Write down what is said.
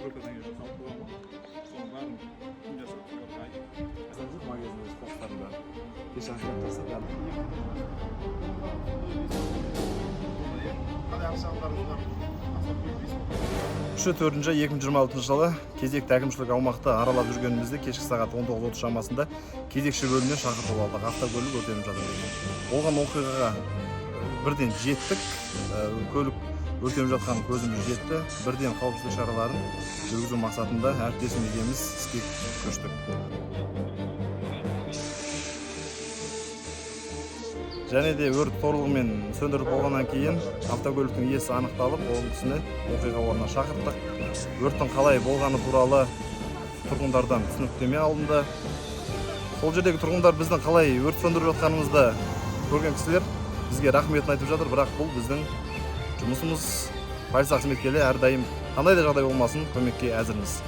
стройкадан келіп қалып қойған ғой. Соның бәрін күн жасап тұрған дайын. Қазір магазинде қоқыстарында кешен жасап жатыр. Қандай ақшаларыңыз бар? 3-4-2026 жылы кезекті әкімшілік аумақты аралап жүргенімізде кешкі сағат 19:30 шамасында кезекші бөлімінен шақыртып алдық. Автокөлік өртеніп жатыр. Болған оқиғаға бірден жеттік. Көлік өртеніп жатқан көзіміз жетті. Бірден қауіпсіздік шараларын жүргізу мақсатында әріптесім екеуміз іске көштік. Және де өрт толығымен сөндіріп болғаннан кейін автокөліктің иесі анықталып, ол кісіні оқиға орнына шақырттық. Өрттің қалай болғаны туралы тұрғындардан түсініктеме алынды. Сол жердегі тұрғындар біздің қалай өрт сөндіріп жатқанымызды көрген кісілер бізге рахметін айтып жатыр, бірақ бұл біздің жұмысымыз. Полиция қызметкерлері әрдайым қандай да жағдай болмасын көмекке әзірміз.